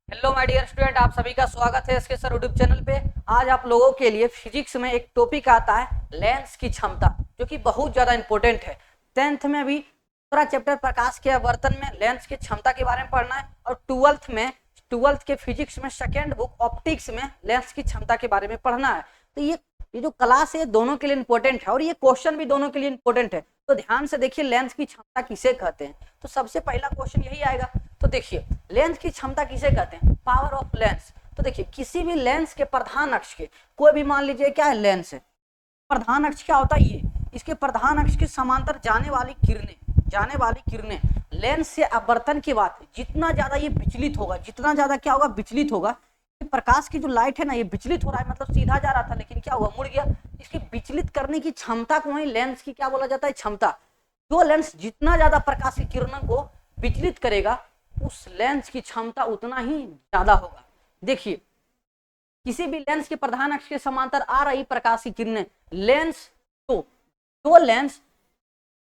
Hello my dear student, आप सभी का स्वागत है इसके सर यूट्यूब चैनल पे। आज आप लोगों के लिए फिजिक्स में एक टॉपिक आता है लेंस की क्षमता, जो कि बहुत ज्यादा इंपॉर्टेंट है। 10th में अभी दूसरा चैप्टर प्रकाश के आवर्तन में लेंस की क्षमता के बारे में पढ़ना है, और ट्वेल्थ के फिजिक्स में सेकेंड बुक ऑप्टिक्स में लेंस की क्षमता के बारे में पढ़ना है। तो ये जो क्लास है दोनों के लिए इंपॉर्टेंट है, और ये क्वेश्चन भी दोनों के लिए इंपॉर्टेंट है। तो ध्यान से देखिए लेंस की क्षमता किसे कहते हैं। तो सबसे पहला क्वेश्चन यही आएगा। तो देखिए लेंस की क्षमता किसे कहते हैं, पावर ऑफ लेंस। तो देखिए किसी भी लेंस के प्रधान अक्ष के, कोई भी मान लीजिए क्या है लेंस है, प्रधान अक्ष क्या होता है ये, इसके प्रधान अक्ष के समांतर जाने वाली किरणें लेंस से अपवर्तन के बाद जितना ज्यादा ये विचलित होगा, जितना ज्यादा क्या होगा, विचलित होगा। प्रकाश की जो लाइट है ना, ये विचलित हो रहा है, मतलब सीधा जा रहा था लेकिन क्या हुआ, मुड़ गया। इसकी विचलित करने की क्षमता को ही लेंस की क्या बोला जाता है, क्षमता। जो लेंस जितना ज्यादा प्रकाश की किरणों को विचलित करेगा, उस लेंस की क्षमता उतना ही ज्यादा होगा। देखिए किसी भी लेंस के प्रधान अक्ष के समांतर आ रही प्रकाश की किरणें लेंस को, जो लेंस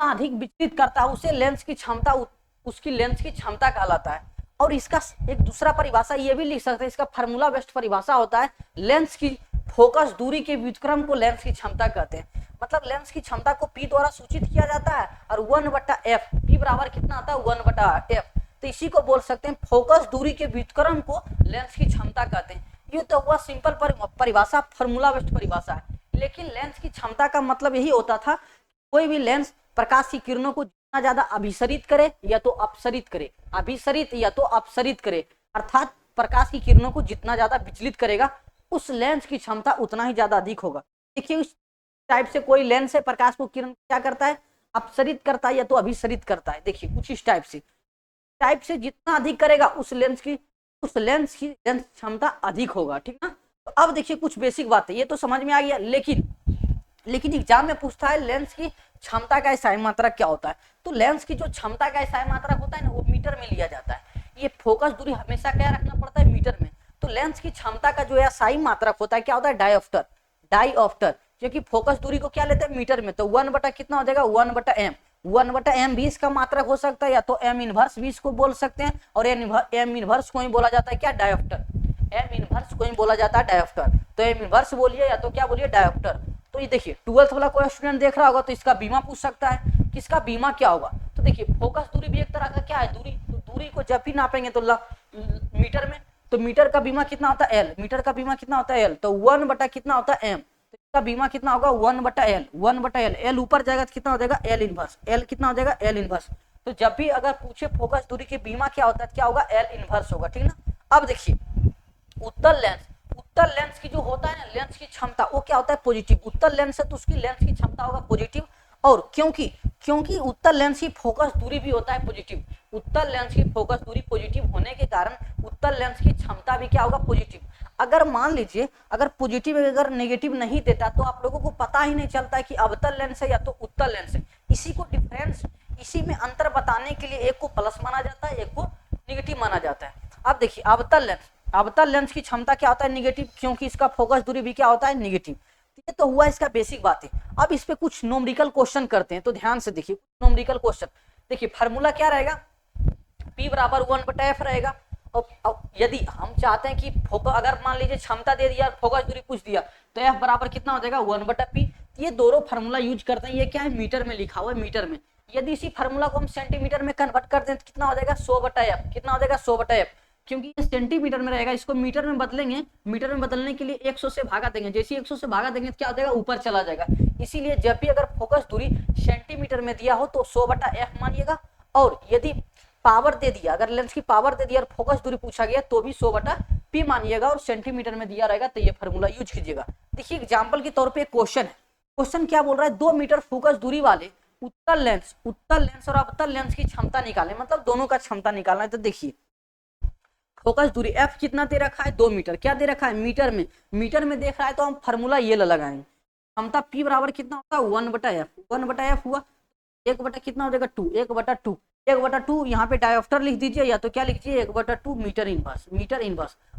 अधिक विचलित करता है उसे लेंस की क्षमता, उसकी लेंस की क्षमता कहलाता है। और इसका एक दूसरा परिभाषा ये भी लिख सकते हैं, इसका फार्मूला बेस्ड परिभाषा होता है, लेंस की फोकस दूरी के व्युत्क्रम को लेंस की क्षमता कहते हैं। मतलब लेंस की क्षमता को पी द्वारा सूचित किया जाता है, और 1/f, पी बराबर कितना आता है, 1/f। तो इसी को बोल सकते हैं फोकस दूरी के व्युत्क्रम को लेंस की क्षमता कहते हैं। ये तो हुआ सिंपल परिभाषा, फार्मूला बेस्ड परिभाषा है। लेकिन लेंस की क्षमता का मतलब यही होता था, कोई भी लेंस प्रकाश की किरणों को जितना ज्यादा अभिसरित करे या तो अपसरित करे, अभिसरित या तो अपसरित करे, अर्थात प्रकाश की किरणों को जितना ज्यादा विचलित करेगा, उस लेंस की क्षमता उतना ही ज्यादा अधिक होगा। देखिए इस टाइप से कोई लेंस है, प्रकाश को किरण क्या करता है, अपसरित करता है या तो अभिसरित करता है। देखिए कुछ इस टाइप से जितना अधिक करेगा उस लेंस की लेंस क्षमता अधिक होगा, ठीक ना। तो अब देखिए कुछ बेसिक बात है, ये तो समझ में आ गया। लेकिन एग्जाम में पूछता है लेंस की क्षमता का एसआई मात्रक क्या होता है। तो लेंस की जो क्षमता का एसआई मात्रक होता है ना, वो मीटर में लिया जाता है। ये फोकस दूरी हमेशा क्या रखना पड़ता है, मीटर में। तो लेंस की क्षमता का जो एसआई मात्रक होता है क्या होता है, डायोप्टर। क्योंकि फोकस दूरी को क्या लेते हैं, मीटर में। तो 1 बटा कितना हो जाएगा, 1/m। 1/m भी इसका मात्रक हो सकता है, या तो m इनवर्स भी इसको बोल सकते हैं, और m इनवर्स को ही बोला जाता है क्या, डायोप्टर। m इनवर्स को ही बोला जाता है डायोप्टर। तो m इनवर्स बोलिए या तो क्या बोलिए, डायोप्टर। तो ये देखिए 12th वाला कोई स्टूडेंट देख रहा होगा तो इसका बीमा पूछ सकता है, किसका बीमा क्या होगा। तो देखिए फोकस दूरी भी एक तरह का क्या है, दूरी। तो दूरी को जब भी नापेंगे तो मीटर में, तो मीटर का बीमा कितना होता है, एल। मीटर का बीमा कितना होता है, एल। तो 1 बटा कितना होता है, एम। तो इसका बीमा कितना होगा, 1/l। 1/l, एल ऊपर जाएगा तो कितना हो जाएगा, एल इनवर्स। एल कितना हो जाएगा, एल इनवर्स। तो जब भी अगर पूछे फोकस दूरी के बीमा क्या होता है, क्या होगा, एल इनवर्स होगा, ठीक ना। अब देखिए उत्तल लेंस की जो होता है ना, लेंस की क्षमता, वो क्या होता है, पॉजिटिव। उत्तल लेंस है तो उसकी लेंस की क्षमता होगा पॉजिटिव। और क्योंकि उत्तल लेंस की फोकस दूरी भी होता है पॉजिटिव, उत्तल लेंस की फोकस दूरी पॉजिटिव होने के कारण उत्तल लेंस की क्षमता भी क्या होगा, पॉजिटिव। अगर मान लीजिए अगर पॉजिटिव अगर नेगेटिव नहीं देता तो आप लोगों को पता ही नहीं चलता है कि अवतल लेंस है या तो उत्तल लेंस है। इसी को डिफरेंस, इसी में अंतर बताने के लिए एक को प्लस माना जाता है, एक को निगेटिव माना जाता है। अब देखिए अवतल लेंस की क्षमता क्या होता है, निगेटिव, क्योंकि इसका फोकस दूरी भी क्या होता है, निगेटिव। ये तो हुआ इसका बेसिक बात है। अब इस पे कुछ नोमरिकल क्वेश्चन करते हैं, तो ध्यान से देखिए नोमरिकल क्वेश्चन। देखिए फार्मूला क्या रहेगा, P बराबर 1/f रहेगा। और यदि हम चाहते हैं कि फोकस, अगर मान लीजिए क्षमता दे दिया, फोकस दूरी पूछ दिया, तो F बराबर कितना हो जाएगा, 1/p। ये दोनों फार्मूला यूज करते हैं, ये क्या है, मीटर में लिखा हुआ है, मीटर में। यदि इसी फार्मूला को हम सेंटीमीटर में कन्वर्ट कर दें तो कितना हो जाएगा, 100/f। कितना हो जाएगा, 100/f। क्योंकि ये सेंटीमीटर में रहेगा, इसको मीटर में बदलेंगे, मीटर में बदलने के लिए 100 से भागा देंगे। जैसे 100 से भागा देंगे तो क्या हो जाएगा, ऊपर चला जाएगा। इसीलिए जब भी अगर फोकस दूरी सेंटीमीटर में दिया हो तो 100/f मानिएगा। और यदि पावर दे दिया, अगर लेंस की पावर दे दिया और फोकस दूरी पूछा गया तो भी 100/p मानिएगा, और सेंटीमीटर में दिया रहेगा तो ये फार्मूला यूज कीजिएगा। देखिए एग्जांपल के तौर पे एक क्वेश्चन है। क्वेश्चन क्या बोल रहा है, 2 मीटर फोकस दूरी वाले उत्तल लेंस और अवतल लेंस की क्षमता निकालें, मतलब दोनों का क्षमता निकालना है। तो देखिए फोकस दूरी f कितना दे रखा है, 2 मीटर। क्या दे रखा है, मीटर में। मीटर में देख रहा है तो हम फार्मूला ये लगाएंगे, क्षमता p बराबर कितना होता है, 1/f। 1/f हुआ, 1 बटा कितना हो जाएगा, 2। 1/2, 1/2 यहाँ पे डायोप्टर लिख दीजिए, या तो क्या लिखिए, 1/2 मीटर इनवर्स।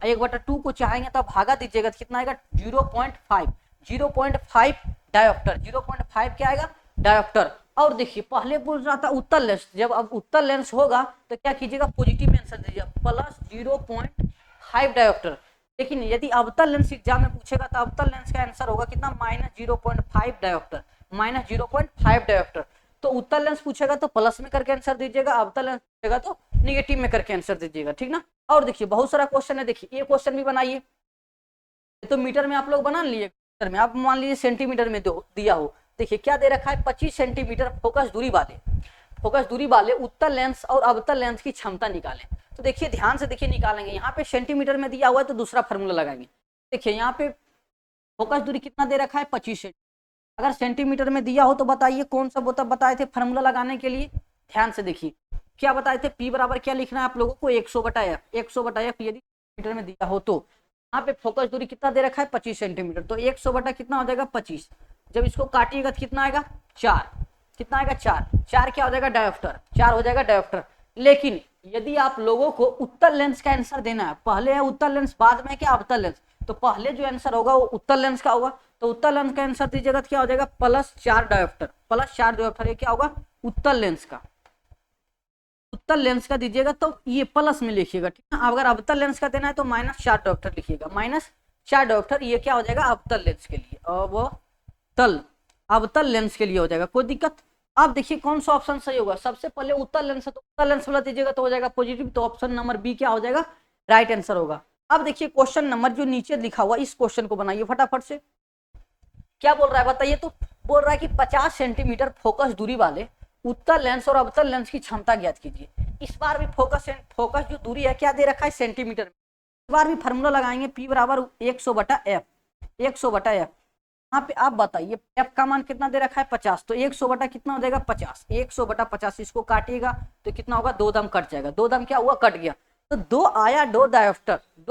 1/2 को चाहेंगे तो भागा दीजिएगा तो कितना आएगा, 0.5 डायोप्टर। 0.5 क्या आएगा, डायोप्टर। और देखिए पहले बोल रहा था उत्तल लेंस, जब अब उत्तल लेंस होगा तो क्या कीजिएगा, पॉजिटिव आंसर दीजिए, +0.5 फाइव डायोप्टर। लेकिन यदि अवतल लेंस एग्जाम में पूछेगा तो अवतल लेंस का आंसर होगा कितना, -0.5 डायोप्टर, -0.5 डायोप्टर। तो उत्तल लेंस पूछेगा तो प्लस में करके आंसर दीजिएगा, अवतल लेंस पूछेगा तो निगेटिव में करके आंसर दीजिएगा, ठीक ना। और देखिए बहुत सारा क्वेश्चन है, देखिए ये क्वेश्चन भी बनाइए, तो मीटर में आप लोग बना लीजिए, मीटर में आप मान लीजिए सेंटीमीटर में दिया हो। देखिए क्या दे रखा है, 25 सेंटीमीटर फोकस दूरी वाले उत्तल लेंस और अवतल लेंस की क्षमता निकालें। तो देखिए ध्यान से देखिए निकालेंगे, यहाँ पे सेंटीमीटर में दिया हुआ है तो दूसरा फार्मूला लगाएंगे। देखिए यहाँ पे फोकस दूरी कितना दे रखा है, 25 सेंटीमीटर। अगर सेंटीमीटर में दिया हो तो बताइए कौन सा बोता बताए थे फार्मूला लगाने के लिए, ध्यान से देखिए क्या बताए थे, P बराबर क्या लिखना है आप लोगों को, 100/f, 100/f यदि मीटर में दिया हो तो। यहाँ पे फोकस दूरी कितना दे रखा है, 25 सेंटीमीटर, तो 100 कितना हो जाएगा 25। जब इसको काटिएगा तो कितना आएगा 4, कितना आएगा 4 क्या हो जाएगा डायोप्टर, 4 हो जाएगा डायोप्टर। लेकिन यदि आप लोगों को उत्तल लेंस का आंसर देना है, पहले है उत्तल लेंस बाद में क्या अवतल लेंस, तो पहले जो आंसर होगा वो उत्तल लेंस का होगा, तो उत्तल लेंस का आंसर दीजिएगा तो क्या हो जाएगा +4 डायोप्टर, +4 डायोप्टर। ये क्या होगा उत्तल लेंस का, उत्तल लेंस का दीजिएगा तो ये प्लस में लिखिएगा, ठीक है। अगर अवतल लेंस का देना है तो -4 डायोप्टर लिखिएगा, -4 डायोप्टर। ये क्या हो जाएगा अवतल लेंस के लिए, अवतल लेंस के लिए हो जाएगा, कोई दिक्कत। अब देखिए कौन सा ऑप्शन सही होगा, सबसे पहले उत्तल लेंस है तो उत्तल लेंस वाला दीजिएगा तो हो जाएगा पॉजिटिव, तो ऑप्शन नंबर बी क्या हो जाएगा राइट आंसर होगा। अब देखिए क्वेश्चन नंबर जो नीचे लिखा हुआ इस क्वेश्चन को बनाइए फटाफट से, क्या बोल रहा है बताइए, तो बोल रहा है कि 50 सेंटीमीटर फोकस दूरी वाले उत्तल लेंस और अवतल लेंस की क्षमता ज्ञात कीजिए। इस बार भी फोकस जो दूरी है क्या दे रखा है सेंटीमीटर में, इस बार भी फार्मूला लगाएंगे P बराबर 100/f, 100/f। यहाँ पे आप बताइए f का मान कितना दे रखा है 50, तो 100 कितना हो जाएगा 50, 100/50। इसको काटिएगा तो कितना होगा, 2 दम कट जाएगा, 2 दम क्या हुआ कट गया, तो 2 आया, 2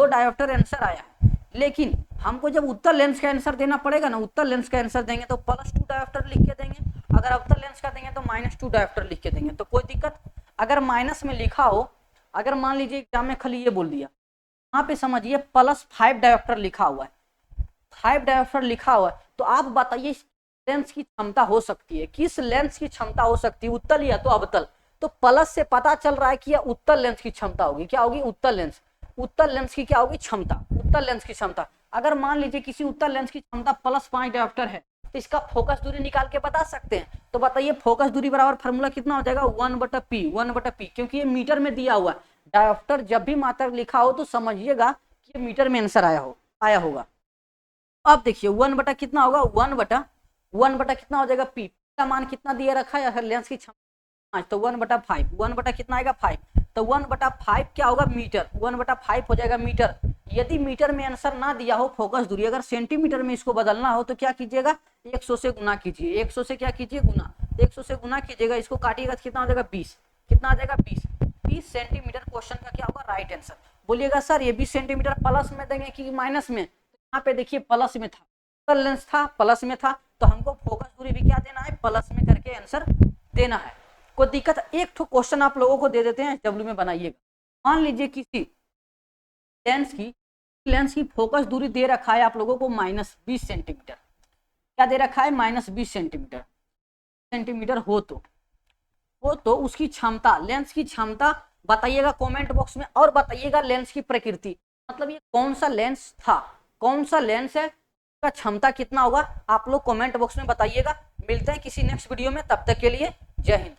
डायोप्टर आंसर आया। लेकिन हमको जब उत्तल लेंस का आंसर देना पड़ेगा ना, उत्तल लेंस का आंसर देंगे तो +2 डायोप्टर लिख के देंगे, अगर अवतल लेंस का देंगे तो -2 डायोप्टर लिख के देंगे, तो कोई दिक्कत। अगर माइनस में लिखा हो, अगर मान लीजिए एग्जाम में खाली ये बोल दिया, यहाँ पे समझिए +5 डायोप्टर लिखा हुआ है, 5 डायोप्टर लिखा हुआ है, तो आप बताइए लेंस की क्षमता हो सकती है, किस लेंस की क्षमता हो सकती है, उत्तल या तो अवतल। तो प्लस से पता चल रहा है कि यह उत्तल लेंस की क्षमता होगी, क्या होगी उत्तल लेंस की क्या होगी क्षमता, उत्तल लेंस की क्षमता। अगर मान लीजिए किसी उत्तल लेंस की क्षमता +5 डायोप्टर है तो इसका फोकस दूरी निकाल के बता सकते हैं। तो बताइए फोकस दूरी बराबर फार्मूला कितना हो जाएगा 1/p, क्योंकि ये मीटर में दिया हुआ है। डायोप्टर जब भी मात्रा लिखा हो तो समझिएगा कि ये मीटर में आंसर आया होगा। अब देखिए 1 कितना होगा, 1 कितना हो जाएगा p का मान कितना दिया रखा है लेंस की क्षमता 5, तो 1/5, 1 कितना आएगा 5, तो 1/5 क्या होगा मीटर, 1/5 हो जाएगा मीटर। यदि मीटर में आंसर ना दिया हो फोकस दूरी, अगर सेंटीमीटर में इसको बदलना हो तो क्या कीजिएगा 100 से गुना कीजिए, 100 से क्या कीजिए गुना, 100 से गुना कीजिएगा, इसको काटिएगा तो कितना हो जाएगा 20, कितना आ जाएगा 20 सेंटीमीटर। क्वेश्चन का क्या होगा राइट आंसर। बोलिएगा सर ये 20 सेंटीमीटर प्लस में देंगे कि माइनस में, यहाँ पे देखिए प्लस में था, उत्तल लेंस था प्लस में था, तो हमको फोकस दूरी भी क्या देना है प्लस में करके आंसर देना है। कोई दिक्कत। एक ठो क्वेश्चन आप लोगों को दे देते हैं, डब्ल्यू में बनाइएगा। मान लीजिए किसी लेंस की फोकस दूरी दे रखा है आप लोगों को -20 सेंटीमीटर, क्या दे रखा है -20 सेंटीमीटर हो तो उसकी क्षमता, लेंस की क्षमता बताइएगा कमेंट बॉक्स में, और बताइएगा लेंस की प्रकृति, मतलब ये कौन सा लेंस था, कौन सा लेंस है, का क्षमता कितना होगा, आप लोग कमेंट बॉक्स में बताइएगा। मिलते हैं किसी नेक्स्ट वीडियो में, तब तक के लिए जय हिंद।